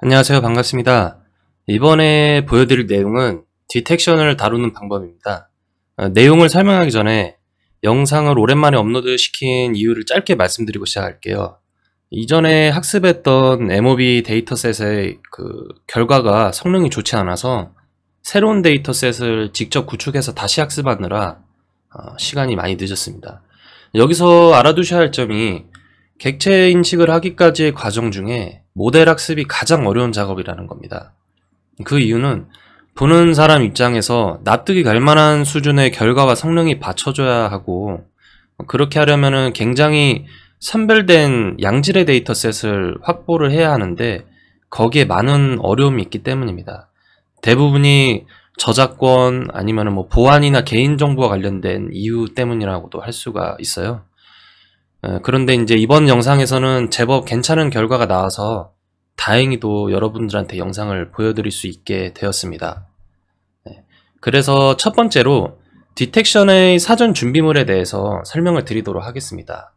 안녕하세요. 반갑습니다. 이번에 보여드릴 내용은 디텍션을 다루는 방법입니다. 내용을 설명하기 전에 영상을 오랜만에 업로드시킨 이유를 짧게 말씀드리고 시작할게요. 이전에 학습했던 MOB 데이터셋의 결과가 성능이 좋지 않아서 새로운 데이터셋을 직접 구축해서 다시 학습하느라 시간이 많이 늦었습니다. 여기서 알아두셔야 할 점이 객체 인식을 하기까지의 과정 중에 모델 학습이 가장 어려운 작업이라는 겁니다. 그 이유는 보는 사람 입장에서 납득이 갈 만한 수준의 결과와 성능이 받쳐줘야 하고, 그렇게 하려면 굉장히 선별된 양질의 데이터셋을 확보를 해야 하는데 거기에 많은 어려움이 있기 때문입니다. 대부분이 저작권 아니면 보안이나 개인정보와 관련된 이유 때문이라고도 할 수가 있어요. 그런데 이제 이번 영상에서는 제법 괜찮은 결과가 나와서 다행히도 여러분들한테 영상을 보여드릴 수 있게 되었습니다. 그래서 첫 번째로 디텍션의 사전 준비물에 대해서 설명을 드리도록 하겠습니다.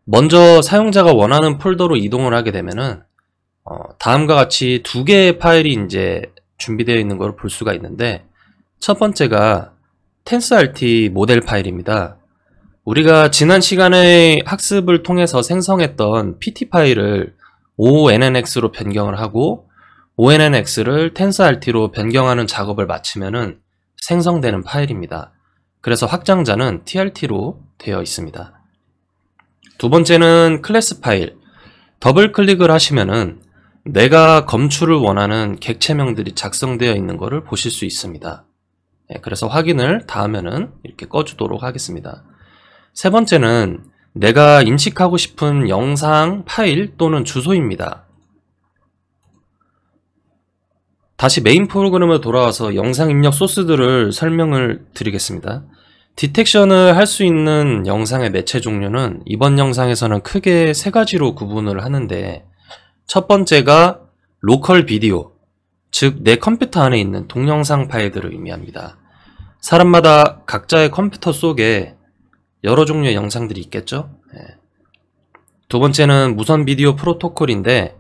먼저 사용자가 원하는 폴더로 이동을 하게 되면은 다음과 같이 두 개의 파일이 이제 준비되어 있는 걸 볼 수가 있는데, 첫 번째가 TensorRT 모델 파일입니다. 우리가 지난 시간에 학습을 통해서 생성했던 PT 파일을 ONNX로 변경을 하고 ONNX를 TensorRT로 변경하는 작업을 마치면은 생성되는 파일입니다. 그래서 확장자는 TRT로 되어 있습니다. 두 번째는 클래스 파일. 더블 클릭을 하시면은 내가 검출을 원하는 객체명들이 작성되어 있는 것을 보실 수 있습니다. 그래서 확인을 다 하면은 이렇게 꺼주도록 하겠습니다. 세 번째는 내가 인식하고 싶은 영상 파일 또는 주소입니다. 다시 메인 프로그램으로 돌아와서 영상 입력 소스들을 설명을 드리겠습니다. 디텍션을 할 수 있는 영상의 매체 종류는 이번 영상에서는 크게 세 가지로 구분을 하는데, 첫 번째가 로컬 비디오, 즉 내 컴퓨터 안에 있는 동영상 파일들을 의미합니다. 사람마다 각자의 컴퓨터 속에 여러 종류의 영상들이 있겠죠? 두 번째는 무선 비디오 프로토콜인데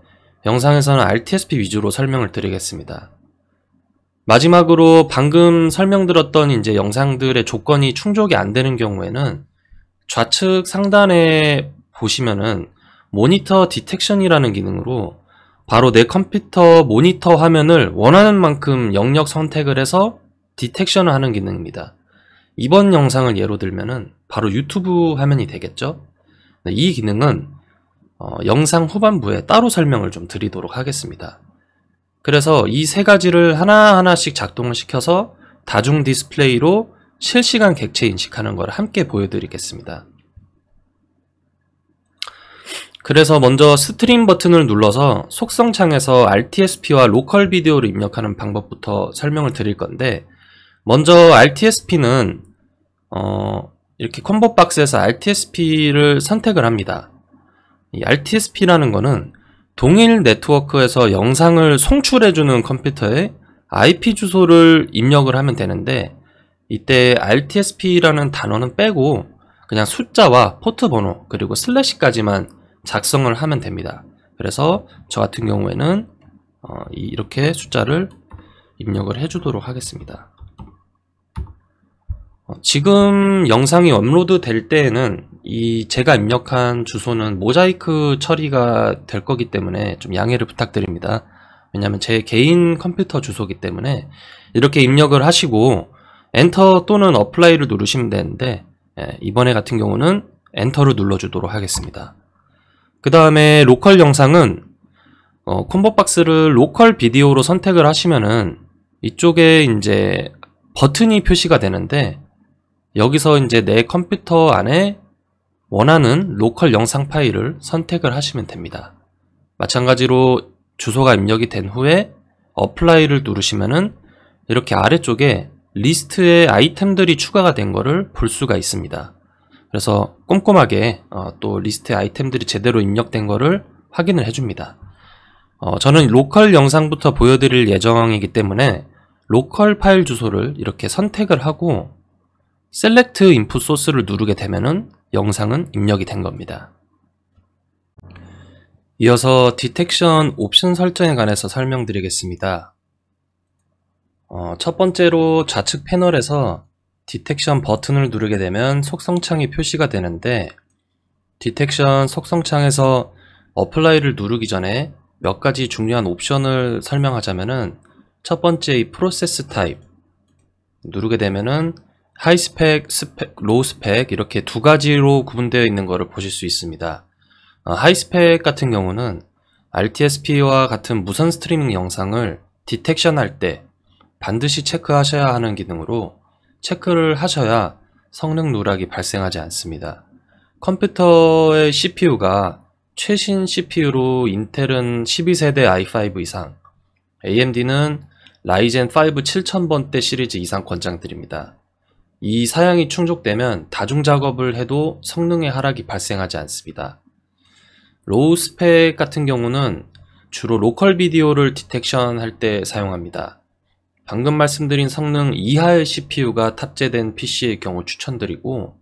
영상에서는 RTSP 위주로 설명을 드리겠습니다. 마지막으로 방금 설명드렸던 이제 영상들의 조건이 충족이 안 되는 경우에는 좌측 상단에 보시면은 모니터 디텍션이라는 기능으로 바로 내 컴퓨터 모니터 화면을 원하는 만큼 영역 선택을 해서 디텍션을 하는 기능입니다. 이번 영상을 예로 들면은 바로 유튜브 화면이 되겠죠? 이 기능은 영상 후반부에 따로 설명을 좀 드리도록 하겠습니다. 그래서 이 세 가지를 하나하나씩 작동을 시켜서 다중 디스플레이로 실시간 객체 인식하는 걸 함께 보여드리겠습니다. 그래서 먼저 스트림 버튼을 눌러서 속성창에서 RTSP와 로컬 비디오를 입력하는 방법부터 설명을 드릴 건데, 먼저 RTSP는 이렇게 콤보 박스에서 RTSP를 선택을 합니다. 이 RTSP라는 거는 동일 네트워크에서 영상을 송출해주는 컴퓨터에 IP 주소를 입력을 하면 되는데, 이때 RTSP라는 단어는 빼고 그냥 숫자와 포트 번호 그리고 슬래시까지만 작성을 하면 됩니다. 그래서 저 같은 경우에는 이렇게 숫자를 입력을 해주도록 하겠습니다. 지금 영상이 업로드 될 때에는 제가 입력한 주소는 모자이크 처리가 될 거기 때문에 좀 양해를 부탁드립니다. 왜냐하면 제 개인 컴퓨터 주소이기 때문에 이렇게 입력을 하시고 엔터 또는 어플라이를 누르시면 되는데, 이번에 같은 경우는 엔터를 눌러주도록 하겠습니다. 그 다음에 로컬 영상은 콤보 박스를 로컬 비디오로 선택을 하시면은 이쪽에 이제 버튼이 표시가 되는데, 여기서 이제 내 컴퓨터 안에 원하는 로컬 영상 파일을 선택을 하시면 됩니다. 마찬가지로 주소가 입력이 된 후에 어플라이를 누르시면은 이렇게 아래쪽에 리스트에 아이템들이 추가가 된 거를 볼 수가 있습니다. 그래서 꼼꼼하게 또 리스트에 아이템들이 제대로 입력된 거를 확인을 해줍니다. 저는 로컬 영상부터 보여드릴 예정이기 때문에 로컬 파일 주소를 이렇게 선택을 하고 셀렉트 인풋 소스를 누르게 되면은 영상은 입력이 된 겁니다. 이어서 디텍션 옵션 설정에 관해서 설명드리겠습니다. 첫 번째로 좌측 패널에서 디텍션 버튼을 누르게 되면 속성창이 표시가 되는데, 디텍션 속성창에서 어플라이를 누르기 전에 몇 가지 중요한 옵션을 설명하자면은, 첫 번째 이 프로세스 타입 누르게 되면은 하이 스펙, 로우 스펙 이렇게 두 가지로 구분되어 있는 것을 보실 수 있습니다. 하이 스펙 같은 경우는 RTSP와 같은 무선 스트리밍 영상을 디텍션 할 때 반드시 체크하셔야 하는 기능으로, 체크를 하셔야 성능 누락이 발생하지 않습니다. 컴퓨터의 CPU가 최신 CPU로 인텔은 12세대 i5 이상, AMD는 라이젠 5 7000번대 시리즈 이상 권장드립니다. 이 사양이 충족되면 다중 작업을 해도 성능의 하락이 발생하지 않습니다. 로우 스펙 같은 경우는 주로 로컬 비디오를 디텍션 할 때 사용합니다. 방금 말씀드린 성능 이하의 CPU가 탑재된 PC의 경우 추천드리고,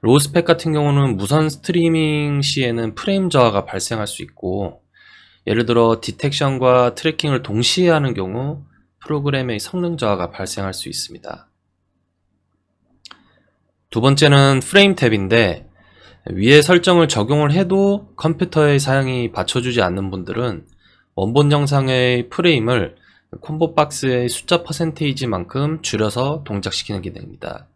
로우 스펙 같은 경우는 무선 스트리밍 시에는 프레임 저하가 발생할 수 있고, 예를 들어 디텍션과 트래킹을 동시에 하는 경우 프로그램의 성능 저하가 발생할 수 있습니다. 두 번째는 프레임 탭인데, 위에 설정을 적용을 해도 컴퓨터의 사양이 받쳐주지 않는 분들은 원본 영상의 프레임을 콤보 박스의 숫자 퍼센테이지만큼 줄여서 동작시키는 기능입니다.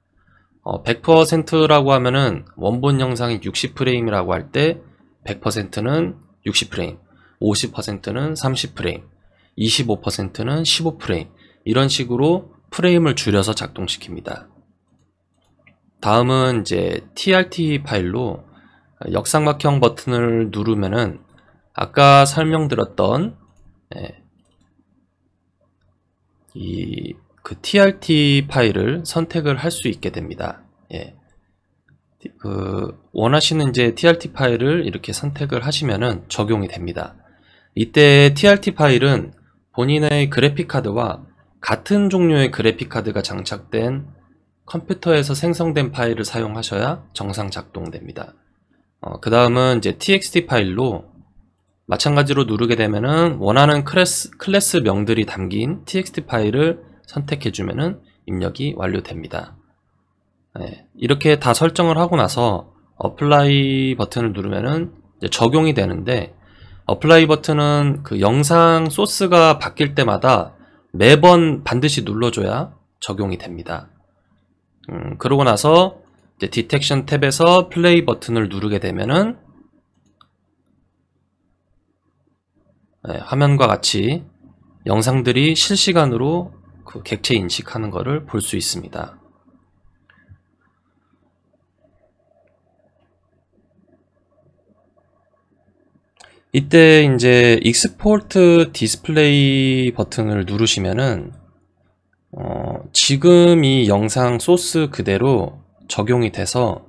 100%라고 하면은 원본 영상이 60프레임이라고 할 때 100%는 60프레임, 50%는 30프레임, 25%는 15프레임, 이런 식으로 프레임을 줄여서 작동시킵니다. 다음은 이제 TRT 파일로 역삼각형 버튼을 누르면은 아까 설명드렸던 그 TRT 파일을 선택을 할 수 있게 됩니다. 원하시는 이제 TRT 파일을 이렇게 선택을 하시면은 적용이 됩니다. 이때 TRT 파일은 본인의 그래픽 카드와 같은 종류의 그래픽 카드가 장착된 컴퓨터에서 생성된 파일을 사용하셔야 정상 작동됩니다. 그 다음은 이제 TXT 파일로 마찬가지로 누르게 되면은 원하는 클래스 명들이 담긴 TXT 파일을 선택해주면은 입력이 완료됩니다. 이렇게 다 설정을 하고 나서 어플라이 버튼을 누르면은 이제 적용이 되는데, 어플라이 버튼은 그 영상 소스가 바뀔 때마다 매번 반드시 눌러줘야 적용이 됩니다. 그러고 나서 이제 디텍션 탭에서 플레이 버튼을 누르게 되면은 화면과 같이 영상들이 실시간으로 그 객체 인식하는 것을 볼 수 있습니다. 이때 이제 익스포트 디스플레이 버튼을 누르시면은 지금 이 영상 소스 그대로 적용이 돼서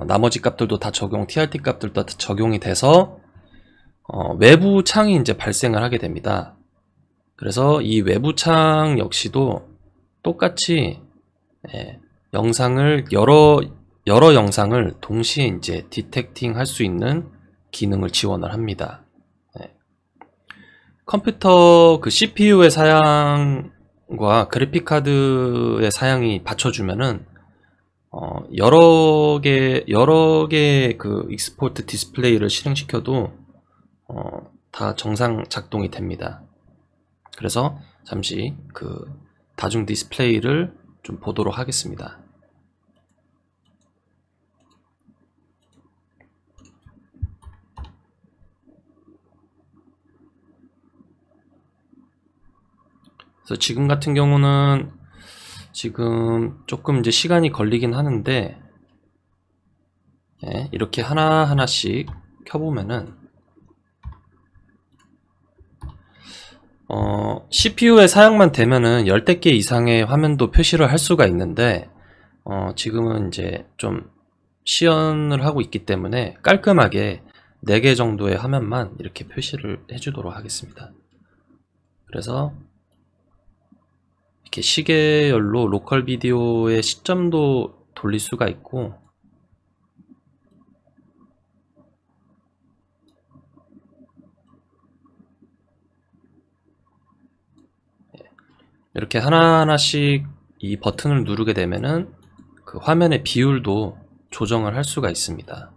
나머지 값들도 다 TRT 값들도 다 적용이 돼서 외부 창이 이제 발생을 하게 됩니다. 그래서 이 외부 창 역시도 똑같이 영상을 여러 영상을 동시에 이제 디텍팅 할 수 있는 기능을 지원을 합니다. 컴퓨터 그 CPU의 사양과 그래픽 카드의 사양이 받쳐주면은 여러 개의 그 익스포트 디스플레이를 실행시켜도 다 정상 작동이 됩니다. 그래서 잠시 그 다중 디스플레이를 좀 보도록 하겠습니다. 그래서 지금 같은 경우는 지금 조금 이제 시간이 걸리긴 하는데, 이렇게 하나하나씩 켜보면은 CPU의 사양만 되면은 10대 개 이상의 화면도 표시를 할 수가 있는데, 지금은 이제 좀 시연을 하고 있기 때문에 깔끔하게 4개 정도의 화면만 이렇게 표시를 해주도록 하겠습니다. 그래서 이렇게 시계열로 로컬 비디오의 시점도 돌릴 수가 있고, 이렇게 하나하나씩 이 버튼을 누르게 되면은 그 화면의 비율도 조정을 할 수가 있습니다.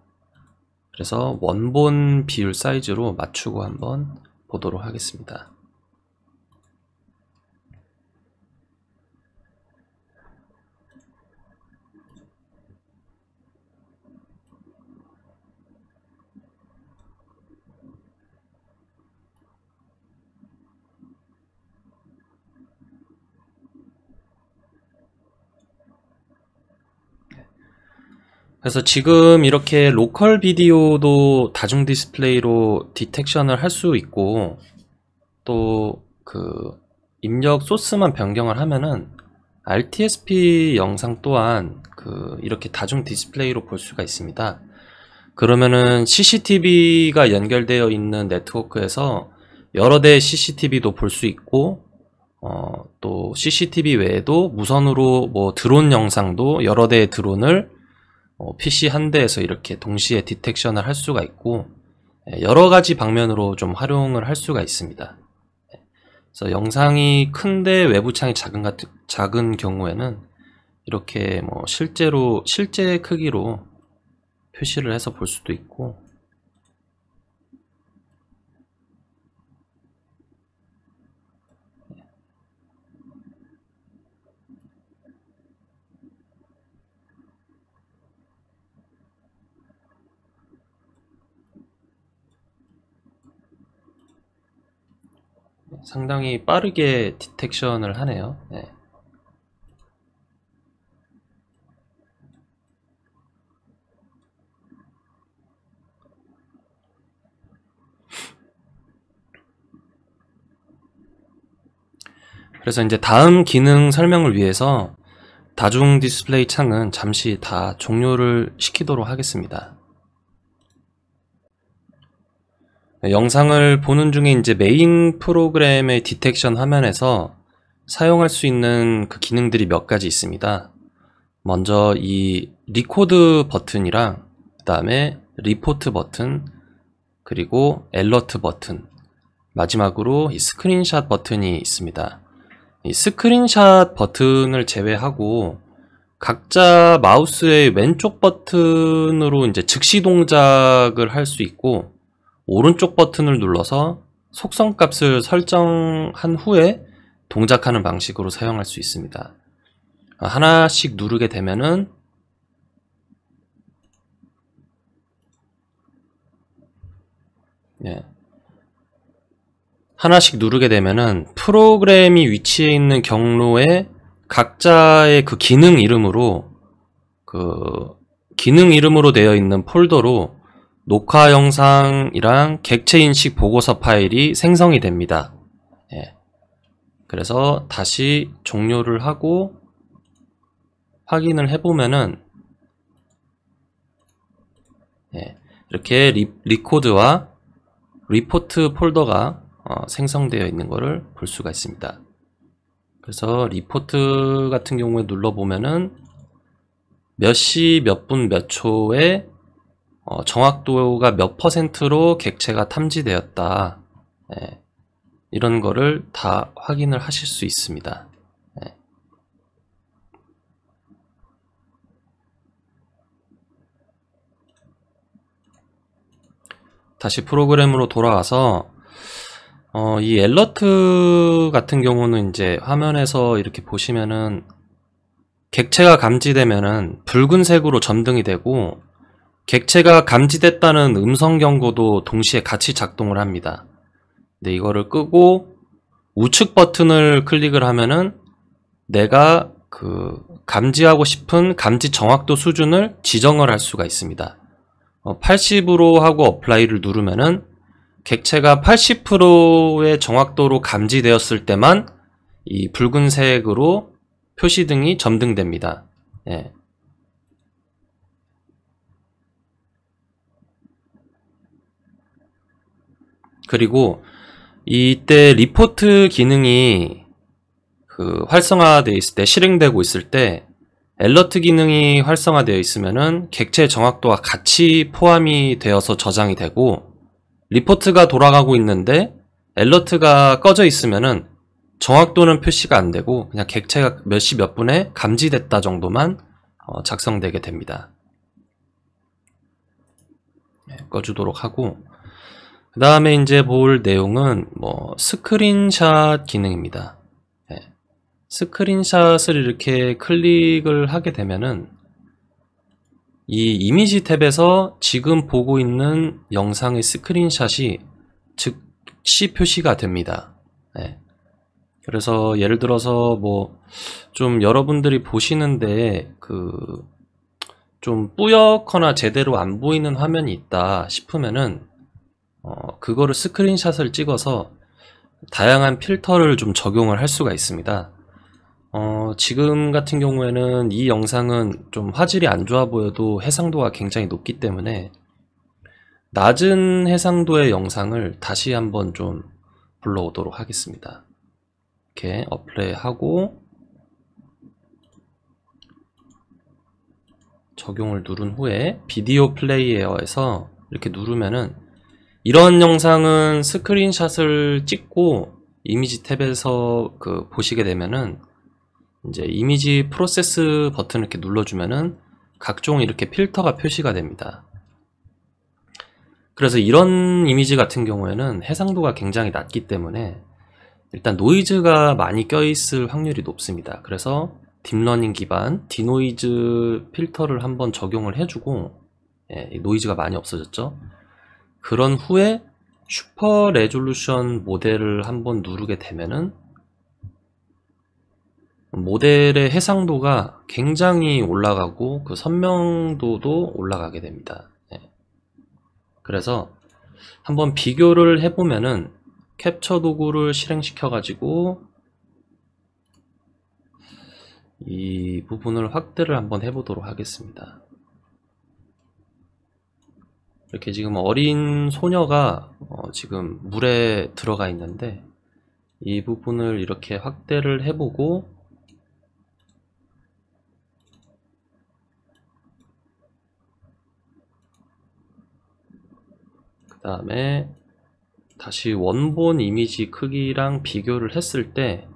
그래서 원본 비율 사이즈로 맞추고 한번 보도록 하겠습니다. 그래서 지금 이렇게 로컬 비디오도 다중 디스플레이로 디텍션을 할 수 있고, 또 그 입력 소스만 변경을 하면은 RTSP 영상 또한 그 이렇게 다중 디스플레이로 볼 수가 있습니다. 그러면은 CCTV가 연결되어 있는 네트워크에서 여러 대의 CCTV도 볼 수 있고, 또 CCTV 외에도 무선으로 뭐 드론 영상도 여러 대의 드론을 PC 한 대에서 이렇게 동시에 디텍션을 할 수가 있고, 여러 가지 방면으로 좀 활용을 할 수가 있습니다. 그래서 영상이 큰데 외부 창이 작은 경우에는 이렇게 뭐 실제 크기로 표시를 해서 볼 수도 있고, 상당히 빠르게 디텍션을 하네요. 네. 그래서 이제 다음 기능 설명을 위해서 다중 디스플레이 창은 잠시 다 종료를 시키도록 하겠습니다. 영상을 보는 중에 이제 메인 프로그램의 디텍션 화면에서 사용할 수 있는 그 기능들이 몇 가지 있습니다. 먼저 이 리코드 버튼이랑 그 다음에 리포트 버튼, 그리고 엘러트 버튼, 마지막으로 이 스크린샷 버튼이 있습니다. 이 스크린샷 버튼을 제외하고 각자 마우스의 왼쪽 버튼으로 이제 즉시 동작을 할 수 있고, 오른쪽 버튼을 눌러서 속성값을 설정한 후에 동작하는 방식으로 사용할 수 있습니다. 하나씩 누르게 되면은 프로그램이 위치해 있는 경로에 각자의 그 기능 이름으로 되어 있는 폴더로 녹화 영상이랑 객체 인식 보고서 파일이 생성이 됩니다. 그래서 다시 종료를 하고 확인을 해보면은 이렇게 리코드와 리포트 폴더가 생성되어 있는 것을 볼 수가 있습니다. 그래서 리포트 같은 경우에 눌러보면은 몇 시, 몇 분, 몇 초에 정확도가 몇 %로 객체가 탐지되었다. 이런 거를 다 확인을 하실 수 있습니다. 다시 프로그램으로 돌아와서 이 엘러트 같은 경우는 이제 화면에서 이렇게 보시면은 객체가 감지되면은 붉은색으로 점등이 되고, 객체가 감지됐다는 음성 경고도 동시에 같이 작동을 합니다. 근데 이거를 끄고 우측 버튼을 클릭을 하면은 내가 그 감지하고 싶은 감지 정확도 수준을 지정을 할 수가 있습니다. 80으로 하고 어플라이를 누르면은 객체가 80%의 정확도로 감지되었을 때만 이 붉은색으로 표시등이 점등됩니다. 그리고 이때 리포트 기능이 그 활성화되어 있을 때, 실행되고 있을 때 엘러트 기능이 활성화되어 있으면은 객체 정확도와 같이 포함이 되어서 저장이 되고, 리포트가 돌아가고 있는데 엘러트가 꺼져 있으면은 정확도는 표시가 안 되고 그냥 객체가 몇 시 몇 분에 감지됐다 정도만 작성되게 됩니다. 네, 꺼주도록 하고, 그 다음에 이제 볼 내용은 뭐 스크린샷 기능입니다. 네, 스크린샷을 이렇게 클릭을 하게 되면은 이 이미지 탭에서 지금 보고 있는 영상의 스크린샷이 즉시 표시가 됩니다. 네. 그래서 예를 들어서 뭐 좀 여러분들이 보시는데 좀 뿌옇거나 제대로 안 보이는 화면이 있다 싶으면은 그거를 스크린샷을 찍어서 다양한 필터를 좀 적용을 할 수가 있습니다. 지금 같은 경우에는 이 영상은 좀 화질이 안 좋아 보여도 해상도가 굉장히 높기 때문에 낮은 해상도의 영상을 다시 한번 좀 불러오도록 하겠습니다. 이렇게 어플레이 하고 적용을 누른 후에 비디오 플레이어에서 이렇게 누르면은 이런 영상은 스크린샷을 찍고 이미지 탭에서 보시게 되면은 이제 이미지 프로세스 버튼을 이렇게 눌러주면은 각종 이렇게 필터가 표시가 됩니다. 그래서 이런 이미지 같은 경우에는 해상도가 굉장히 낮기 때문에 일단 노이즈가 많이 껴있을 확률이 높습니다. 그래서 딥러닝 기반 디노이즈 필터를 한번 적용을 해주고, 노이즈가 많이 없어졌죠. 그런 후에 슈퍼 레졸루션 모델을 한번 누르게 되면은 모델의 해상도가 굉장히 올라가고 그 선명도도 올라가게 됩니다. 그래서 한번 비교를 해보면은 캡처 도구를 실행시켜 가지고 이 부분을 확대를 한번 해보도록 하겠습니다. 이렇게 지금 어린 소녀가 지금 물에 들어가 있는데 이 부분을 이렇게 확대를 해보고 그 다음에 다시 원본 이미지 크기랑 비교를 했을 때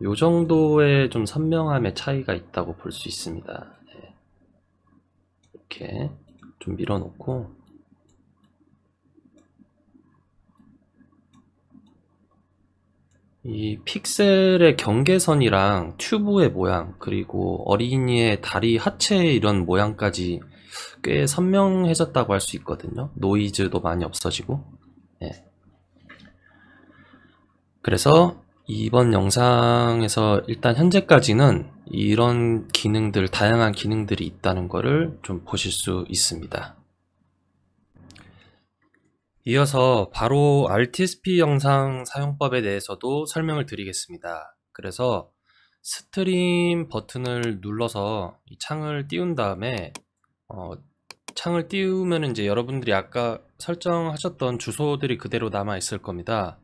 요 정도의 좀 선명함의 차이가 있다고 볼 수 있습니다. 이렇게 좀 밀어놓고 이 픽셀의 경계선이랑 튜브의 모양 그리고 어린이의 다리 하체 이런 모양까지 꽤 선명해졌다고 할 수 있거든요. 노이즈도 많이 없어지고. 그래서 이번 영상에서 일단 현재까지는 이런 기능들, 다양한 기능들이 있다는 것을 좀 보실 수 있습니다. 이어서 바로 RTSP 영상 사용법에 대해서도 설명을 드리겠습니다. 그래서 스트림 버튼을 눌러서 이 창을 띄운 다음에 창을 띄우면 이제 여러분들이 아까 설정하셨던 주소들이 그대로 남아 있을 겁니다.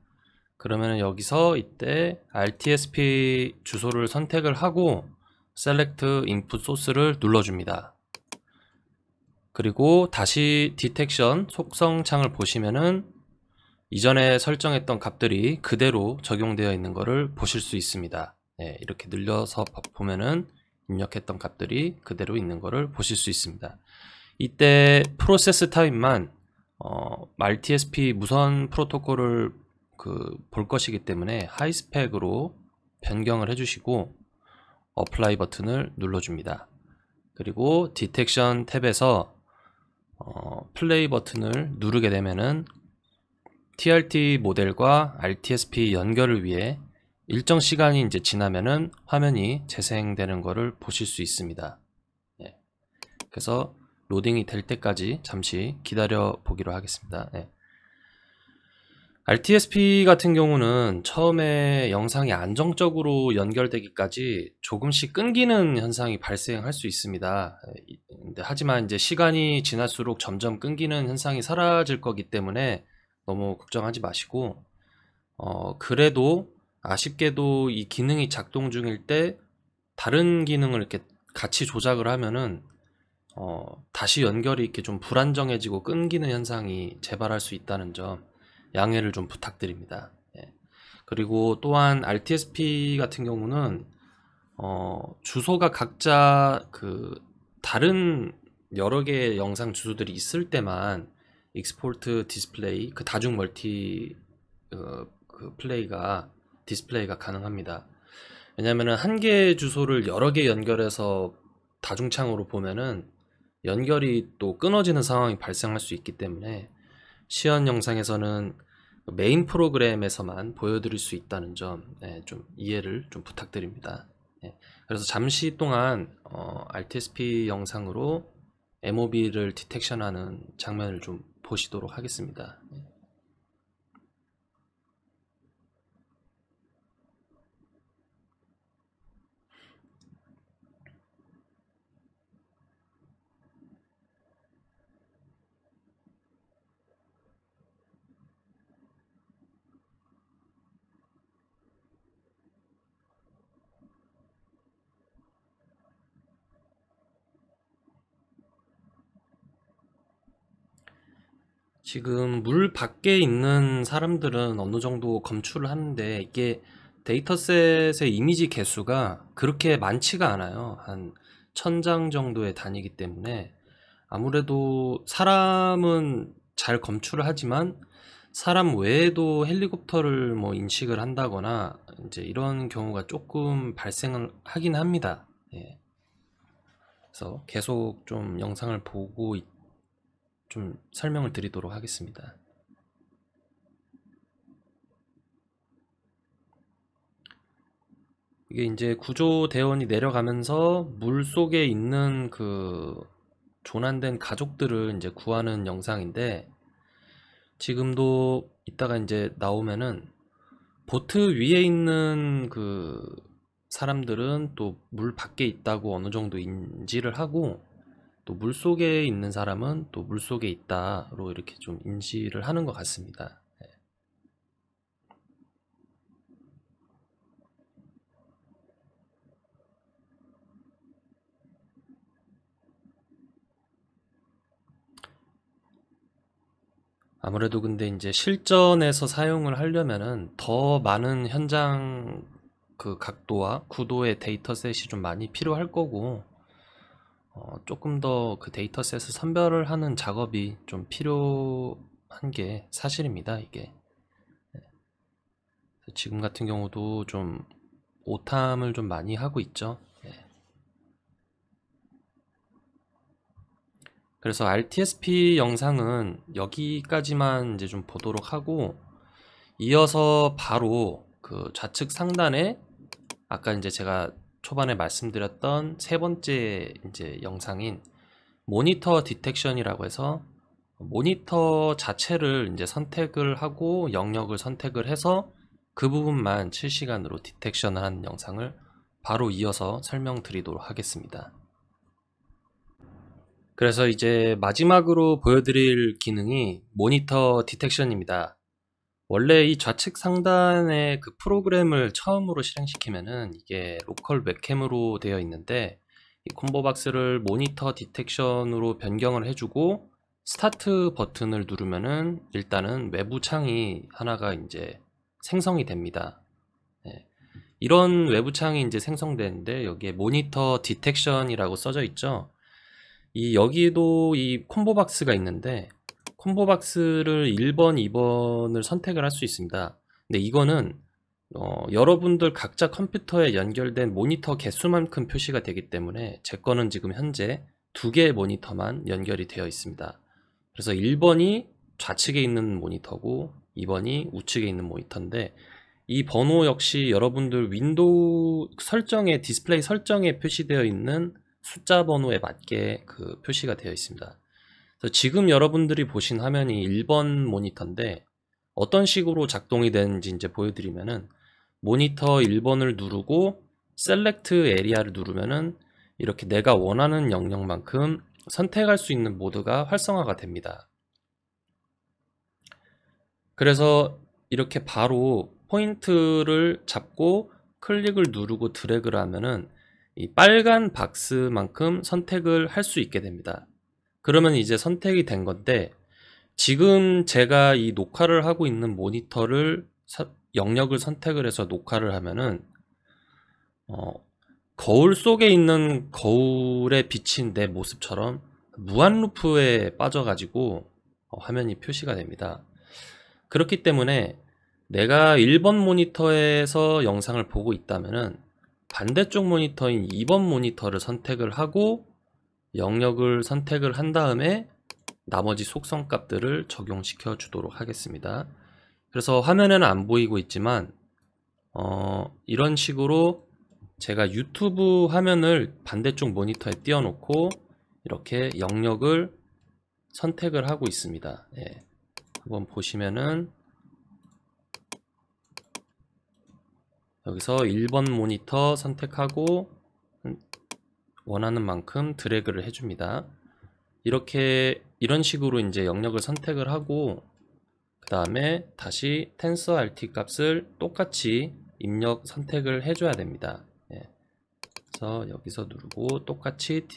그러면 여기서 이때 RTSP 주소를 선택을 하고 Select Input Source를 눌러줍니다. 그리고 다시 디텍션 속성 창을 보시면은 이전에 설정했던 값들이 그대로 적용되어 있는 것을 보실 수 있습니다. 이렇게 늘려서 보면은 입력했던 값들이 그대로 있는 것을 보실 수 있습니다. 이때 프로세스 타입만 RTSP 무선 프로토콜을 볼 것이기 때문에 하이스펙으로 변경을 해주시고 어플라이 버튼을 눌러줍니다. 그리고 디텍션 탭에서 플레이 버튼을 누르게 되면은 TRT 모델과 RTSP 연결을 위해 일정 시간이 이제 지나면은 화면이 재생되는 것을 보실 수 있습니다. 그래서 로딩이 될 때까지 잠시 기다려 보기로 하겠습니다. RTSP 같은 경우는 처음에 영상이 안정적으로 연결되기까지 조금씩 끊기는 현상이 발생할 수 있습니다. 하지만 이제 시간이 지날수록 점점 끊기는 현상이 사라질 거기 때문에 너무 걱정하지 마시고, 그래도 아쉽게도 이 기능이 작동 중일 때 다른 기능을 이렇게 같이 조작을 하면은 다시 연결이 이렇게 좀 불안정해지고 끊기는 현상이 재발할 수 있다는 점 양해를 좀 부탁드립니다. 예. 그리고 또한 RTSP 같은 경우는 주소가 각자 그 다른 여러 개의 영상 주소들이 있을 때만 익스포트 디스플레이, 그 다중 멀티 그 디스플레이가 가능합니다. 왜냐면은 한 개의 주소를 여러 개 연결해서 다중창으로 보면은 연결이 또 끊어지는 상황이 발생할 수 있기 때문에 시연 영상에서는 메인 프로그램에서만 보여드릴 수 있다는 점, 좀 이해를 좀 부탁드립니다. 그래서 잠시 동안 RTSP 영상으로 MOB를 디텍션하는 장면을 좀 보시도록 하겠습니다. 지금 물 밖에 있는 사람들은 어느 정도 검출을 하는데 이게 데이터셋의 이미지 개수가 그렇게 많지가 않아요. 한 1000장 정도의 단위이기 때문에 아무래도 사람은 잘 검출을 하지만 사람 외에도 헬리콥터를 뭐 인식을 한다거나 이제 이런 경우가 조금 발생을 하긴 합니다. 예. 그래서 계속 좀 영상을 보고 좀 설명을 드리도록 하겠습니다. 이게 이제 구조 대원이 내려가면서 물 속에 있는 그 조난된 가족들을 이제 구하는 영상인데, 지금도 이따가 이제 나오면은 보트 위에 있는 그 사람들은 또 물 밖에 있다고 어느 정도 인지를 하고, 또 물 속에 있는 사람은 또 물 속에 있다로 이렇게 좀 인지를 하는 것 같습니다. 아무래도 근데 이제 실전에서 사용을 하려면은 더 많은 현장 그 각도와 구도의 데이터셋이 좀 많이 필요할 거고, 조금 더 그 데이터셋을 선별을 하는 작업이 좀 필요한 게 사실입니다, 이게. 지금 같은 경우도 좀 오탐을 좀 많이 하고 있죠. 그래서 RTSP 영상은 여기까지만 이제 좀 보도록 하고, 이어서 바로 그 좌측 상단에 아까 이제 제가 초반에 말씀드렸던 세 번째 이제 영상인 모니터 디텍션이라고 해서 모니터 자체를 이제 선택을 하고 영역을 선택을 해서 그 부분만 실시간으로 디텍션을 하는 영상을 바로 이어서 설명드리도록 하겠습니다. 그래서 이제 마지막으로 보여드릴 기능이 모니터 디텍션입니다. 원래 이 좌측 상단에 그 프로그램을 처음으로 실행시키면은 이게 로컬 웹캠으로 되어 있는데, 이 콤보박스를 모니터 디텍션으로 변경을 해주고 스타트 버튼을 누르면은 일단은 외부 창이 하나가 이제 생성이 됩니다. 네. 이런 외부 창이 이제 생성되는데 여기에 모니터 디텍션이라고 써져 있죠. 여기도 이 콤보박스가 있는데 콤보박스를 1번, 2번을 선택을 할 수 있습니다. 근데 이거는 여러분들 각자 컴퓨터에 연결된 모니터 개수만큼 표시가 되기 때문에 제 거는 지금 현재 2개의 모니터만 연결이 되어 있습니다. 그래서 1번이 좌측에 있는 모니터고 2번이 우측에 있는 모니터인데, 이 번호 역시 여러분들 윈도우 설정에, 디스플레이 설정에 표시되어 있는 숫자 번호에 맞게 그 표시가 되어 있습니다. 그래서 지금 여러분들이 보신 화면이 1번 모니터인데 어떤 식으로 작동이 되는지 이제 보여드리면은, 모니터 1번을 누르고 셀렉트 에리아를 누르면은 이렇게 내가 원하는 영역만큼 선택할 수 있는 모드가 활성화가 됩니다. 그래서 이렇게 바로 포인트를 잡고 클릭을 누르고 드래그를 하면은 이 빨간 박스만큼 선택을 할 수 있게 됩니다. 그러면 이제 선택이 된 건데, 지금 제가 이 녹화를 하고 있는 모니터를 영역을 선택을 해서 녹화를 하면은 거울 속에 있는 거울에 비친 내 모습처럼 무한 루프에 빠져가지고 화면이 표시가 됩니다. 그렇기 때문에 내가 1번 모니터에서 영상을 보고 있다면은 반대쪽 모니터인 2번 모니터를 선택을 하고 영역을 선택을 한 다음에 나머지 속성 값들을 적용시켜 주도록 하겠습니다. 그래서 화면에는 안 보이고 있지만 이런 식으로 제가 유튜브 화면을 반대쪽 모니터에 띄워놓고 이렇게 영역을 선택을 하고 있습니다. 예. 한번 보시면은 여기서 1번 모니터 선택하고 원하는 만큼 드래그를 해줍니다. 이런 식으로 이제 영역을 선택을 하고 그 다음에 다시 TensorRT 값을 똑같이 입력 선택을 해줘야 됩니다. 예. 그래서 여기서 누르고 똑같이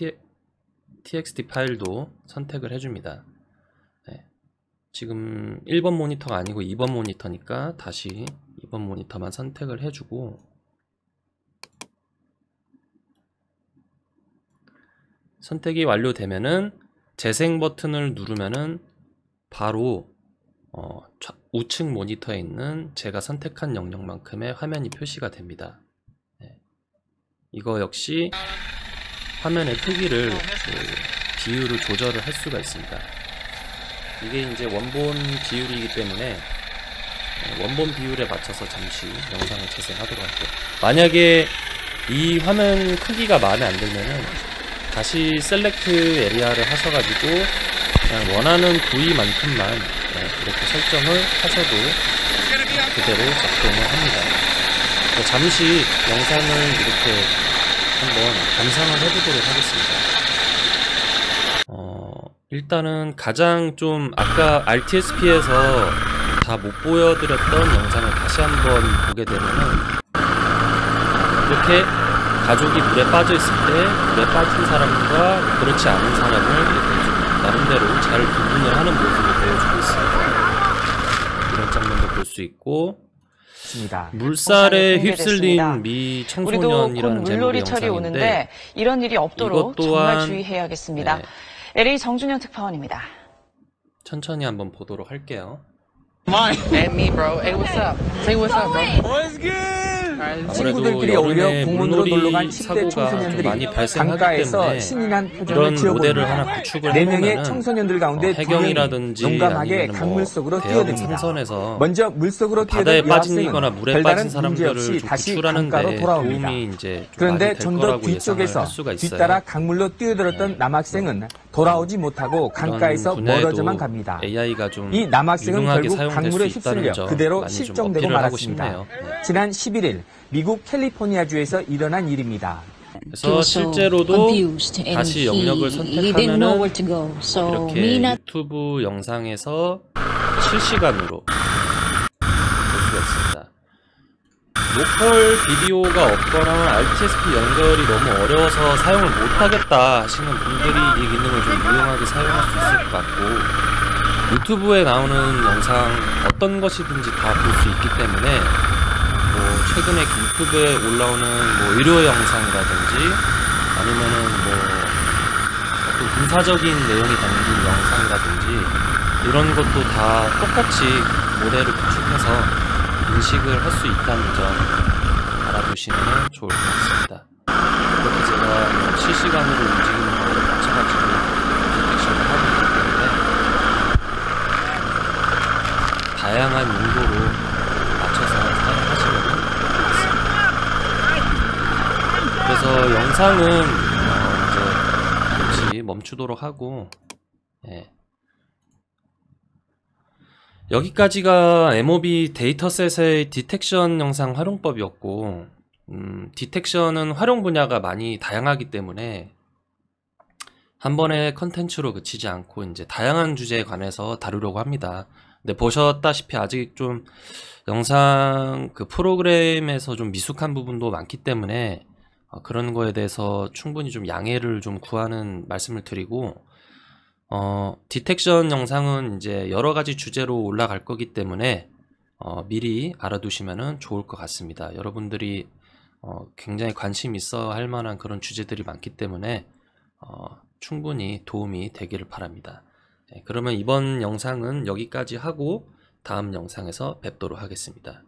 txt 파일도 선택을 해줍니다. 예. 지금 1번 모니터가 아니고 2번 모니터니까 다시 2번 모니터만 선택을 해주고 선택이 완료되면은 재생 버튼을 누르면은 바로 우측 모니터에 있는 제가 선택한 영역만큼의 화면이 표시가 됩니다. 네. 이거 역시 화면의 크기를 비율을 조절을 할 수가 있습니다. 이게 이제 원본 비율이기 때문에 원본 비율에 맞춰서 잠시 영상을 재생하도록 할게요. 만약에 이 화면 크기가 마음에 안 들면은 다시 셀렉트 에리아를 하셔가지고 그냥 원하는 부위만큼만 이렇게 설정을 하셔도 그대로 작동을 합니다. 잠시 영상을 이렇게 한번 감상을 해보도록 하겠습니다. 일단은 가장 좀 아까 RTSP에서 다 못 보여드렸던 영상을 다시 한번 보게 되면은 이렇게 가족이 물에 빠져 있을 때 물에 빠진 사람과 그렇지 않은 사람을 이렇게 좀 나름대로 잘 구분을 하는 모습을 보여주고 있습니다. 이런 장면도 볼 수 있고 물살에 휩쓸린 미 청소년이라는 제목의 영상인데 오는데 이런 일이 없도록 정말 주의해야겠습니다. 네. LA 정준현 특파원입니다. 천천히 한번 보도록 할게요. And me, bro. Hey, what's up? Say what's up, bro. What's good? 친구들끼리 어울려 공원으로 놀러 간 10대 청소년들이 많이 강가에서 신이 난 표정을 모델을 지어봅니다. 하나 구축을 4명의 청소년들 가운데 해경이라든지 용감하게 강물 속으로 뛰어듭니다. 상선에서 먼저 물속으로 바다에 뛰어든 빠지거나 여학생은 물에 빠진 별다른 문제 없이 사람들을 다시 구출하는데 강가로 돌아옵니다. 도움이 이제 그런데 좀 더 뒤쪽에서 뒤따라 강물로 뛰어들었던 남학생은 돌아오지 못하고 강가에서 멀어져만 갑니다. AI가 좀 이 남학생은 유능하게 결국 사용될 강물에 수 있다는 휩쓸려 점 그대로 많이 좀 실종되고 어필을 하고 말았습니다. 싶네요. 지난 11일 미국 캘리포니아주에서 일어난 일입니다. 그래서 실제로도 다시 영역을 선택하면은 이렇게 유튜브 영상에서 실시간으로 볼 수가 있습니다. 로컬 비디오가 없거나 RTSP 연결이 너무 어려워서 사용을 못하겠다 하시는 분들이 이 기능을 좀 유용하게 사용할 수 있을 것 같고, 유튜브에 나오는 영상 어떤 것이든지 다 볼 수 있기 때문에 최근에 유튜브에 올라오는 의료 영상이라든지 아니면은 어떤 군사적인 내용이 담긴 영상이라든지 이런 것도 다 똑같이 모델을 구축해서 인식을 할 수 있다는 점 알아두시면 좋을 것 같습니다. 이렇게 제가 실시간으로 움직이는 거에 맞춰가지고 디텍션을 하고 있기 때문에 다양한 용도로 맞춰서 사용하시면 좋겠습니다. 그래서 영상은 이제 잠시 멈추도록 하고, 여기까지가 MOB 데이터셋의 디텍션 영상 활용법이었고, 디텍션은 활용 분야가 많이 다양하기 때문에 한 번의 컨텐츠로 그치지 않고 이제 다양한 주제에 관해서 다루려고 합니다. 근데 보셨다시피 아직 좀 영상 그 프로그램에서 좀 미숙한 부분도 많기 때문에 그런 거에 대해서 충분히 좀 양해를 좀 구하는 말씀을 드리고, 디텍션 영상은 이제 여러 가지 주제로 올라갈 거기 때문에 미리 알아두시면 좋을 것 같습니다. 여러분들이 굉장히 관심 있어 할 만한 그런 주제들이 많기 때문에 충분히 도움이 되기를 바랍니다. 네, 그러면 이번 영상은 여기까지 하고 다음 영상에서 뵙도록 하겠습니다.